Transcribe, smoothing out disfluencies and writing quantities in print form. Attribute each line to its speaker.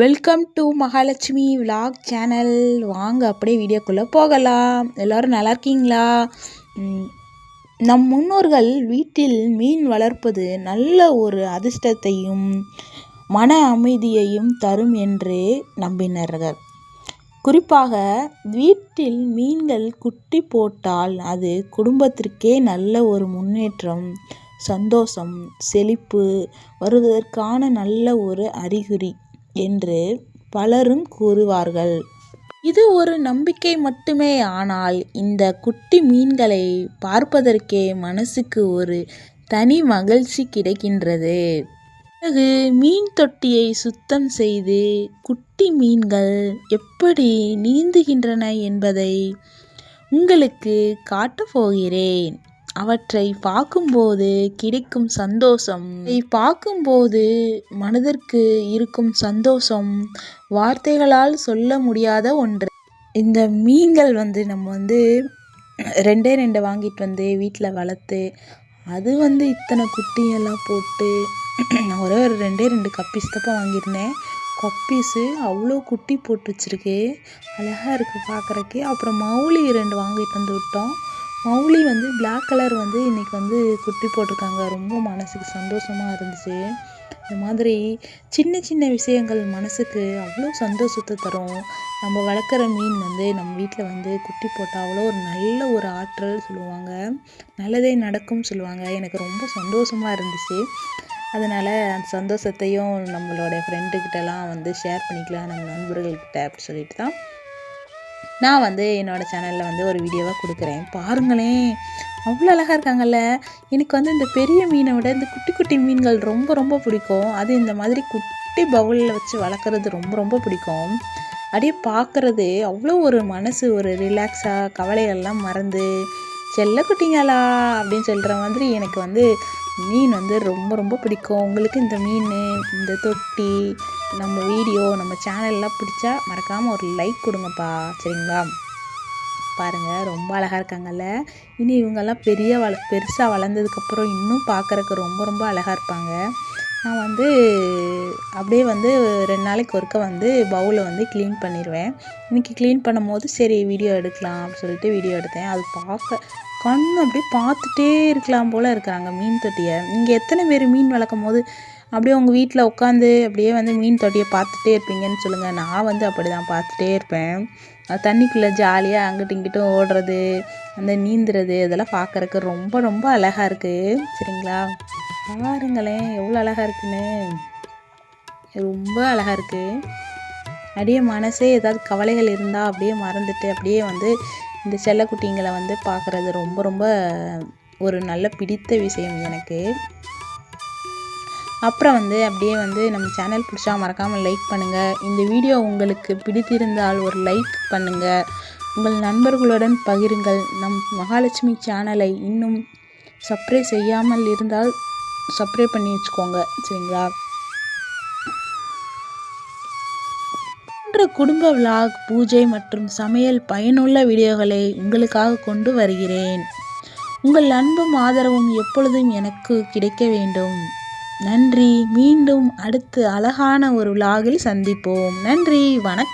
Speaker 1: Welcome to Mahalakshmi vlog channel. வாங்க அப்படியே வீடியோக்குள்ளே போகலாம். எல்லோரும் நல்லா இருக்கீங்களா? நம் முன்னோர்கள் வீட்டில் மீன் வளர்ப்பது நல்ல ஒரு அதிர்ஷ்டத்தையும் மன அமைதியையும் தரும் என்று நம்பினார்கள். குறிப்பாக வீட்டில் மீன்கள் குட்டி போட்டால் அது குடும்பத்திற்கே நல்ல ஒரு முன்னேற்றம், சந்தோஷம், செழிப்பு வருவதற்கான நல்ல ஒரு அறிகுறி என்று பலரும் கூறுவார்கள். இது ஒரு நம்பிக்கை மட்டுமே. ஆனால் இந்த குட்டி மீன்களை பார்ப்பதற்கே மனசுக்கு ஒரு தனி மகிழ்ச்சி கிடைக்கின்றது. பிறகு மீன் தொட்டியை சுத்தம் செய்து குட்டி மீன்கள் எப்படி நீந்துகின்றன என்பதை உங்களுக்கு காட்டப் போகிறேன். அவற்றை பார்க்கும்போது கிடைக்கும் சந்தோஷம், பார்க்கும்போது மனதிற்கு இருக்கும் சந்தோஷம் வார்த்தைகளால் சொல்ல முடியாத ஒன்று. இந்த மீன்கள் நம்ம ரெண்டு வாங்கிட்டு வந்து வீட்டில் வளர்த்து அது இத்தனை குட்டியெல்லாம் போட்டு ஒரே ஒரு ரெண்டு கப்பீஸ் தப்பா வாங்கியிருந்தேன். கப்பீஸு அவ்வளோ குட்டி போட்டு வச்சுருக்கு. அழகாக இருக்குது பார்க்குறக்கு. அப்புறம் மௌலி 2 வாங்கிட்டு வந்து விட்டோம். மௌலி பிளாக் கலர் இன்றைக்கி குட்டி போட்டிருக்காங்க. ரொம்ப மனசுக்கு சந்தோஷமாக இருந்துச்சு. இந்த மாதிரி சின்ன சின்ன விஷயங்கள் மனசுக்கு அவ்வளோ சந்தோஷத்தை தரும். நம்ம வளர்க்குற மீன் நம்ம வீட்டில் குட்டி போட்டால் அவ்வளோ ஒரு நல்ல ஒரு ஆற்றல் சொல்லுவாங்க, நல்லதே நடக்கும் சொல்லுவாங்க. எனக்கு ரொம்ப சந்தோஷமாக இருந்துச்சு. அதனால் அந்த சந்தோஷத்தையும் நம்மளோட ஃப்ரெண்டுக்கிட்டலாம் ஷேர் பண்ணிக்கலாம், நம்ம நண்பர்கள்கிட்ட அப்படி சொல்லிட்டு தான் நான் என்னோடய சேனலில் ஒரு வீடியோவாக கொடுக்குறேன். பாருங்களேன், அவ்வளோ அழகாக இருக்காங்கல்ல. எனக்கு இந்த பெரிய மீனை விட இந்த குட்டி குட்டி மீன்கள் ரொம்ப ரொம்ப பிடிக்கும். அது இந்த மாதிரி குட்டி பவுலில் வச்சு வளர்க்குறது ரொம்ப ரொம்ப பிடிக்கும். அப்படியே பார்க்குறது அவ்வளோ ஒரு மனசு ஒரு ரிலாக்ஸாக, கவலைகள்லாம் மறந்து செல்ல குட்டிங்களா அப்படின்னு சொல்கிற மாதிரி எனக்கு மீன் ரொம்ப ரொம்ப பிடிக்கும். உங்களுக்கு இந்த மீன், இந்த தொட்டி, நம்ம வீடியோ, நம்ம சேனல்லாம் பிடிச்சா மறக்காமல் ஒரு லைக் கொடுங்கப்பா, சரிங்களா? பாருங்கள், ரொம்ப அழகாக இருக்காங்கல்ல. இனி இவங்கெல்லாம் பெருசாக வளர்ந்ததுக்கப்புறம் இன்னும் பார்க்குறக்கு ரொம்ப ரொம்ப அழகாக இருப்பாங்க. நான் அப்படியே 2 நாளைக்கு ஒருக்க பவுலை க்ளீன் பண்ணிடுவேன். இன்றைக்கி க்ளீன் பண்ணும் போது சரி வீடியோ எடுக்கலாம் அப்படின்னு சொல்லிட்டு வீடியோ எடுத்தேன். அது பார்க்க அப்படியே பார்த்துட்டே இருக்கலாம் போல் இருக்கிறாங்க மீன் தொட்டியை. நீங்கள் எத்தனை பேர் மீன் வளர்க்கும் போது அப்படியே உங்கள் வீட்டில் உட்காந்து அப்படியே மீன் தொட்டியை பார்த்துட்டே இருப்பீங்கன்னு சொல்லுங்கள். நான் அப்படி தான் பார்த்துட்டே இருப்பேன். தண்ணிக்குள்ளே ஜாலியாக அங்கிட்டும் இங்கிட்டும் ஓடுறது, நீந்துறது, அதெல்லாம் பார்க்குறக்கு ரொம்ப ரொம்ப அழகாக இருக்குது, சரிங்களா? பாருங்களேன் எவ்வளோ அழகாக இருக்குன்னு. ரொம்ப அழகாக இருக்குது. அப்படியே மனசே ஏதாவது கவலைகள் இருந்தால் அப்படியே மறந்துட்டு அப்படியே இந்த செல்லக்குட்டிங்களை பார்க்குறது ரொம்ப ரொம்ப ஒரு நல்ல பிடித்த விஷயம் எனக்கு. அப்புறம் அப்படியே நம்ம சேனல் பிடிச்சா மறக்காமல் லைக் பண்ணுங்கள். இந்த வீடியோ உங்களுக்கு பிடித்திருந்தால் ஒரு லைக் பண்ணுங்கள். உங்கள் நண்பர்களுடன் பகிருங்கள். நம் மகாலட்சுமி சேனலை இன்னும் சப்ஸ்கிரைப் செய்யாமல் இருந்தால் சப்ஸ்கிரைப் பண்ணி வச்சுக்கோங்க, சரிங்களா? குடும்ப விலாக், பூஜை மற்றும் சமையல் பயனுள்ள வீடியோகளை உங்களுக்காக கொண்டு வருகிறேன். உங்கள் அன்பும் ஆதரவும் எப்பொழுதும் எனக்கு கிடைக்க வேண்டும். நன்றி. மீண்டும் அடுத்து அழகான ஒரு விலாகில் சந்திப்போம். நன்றி, வணக்கம்.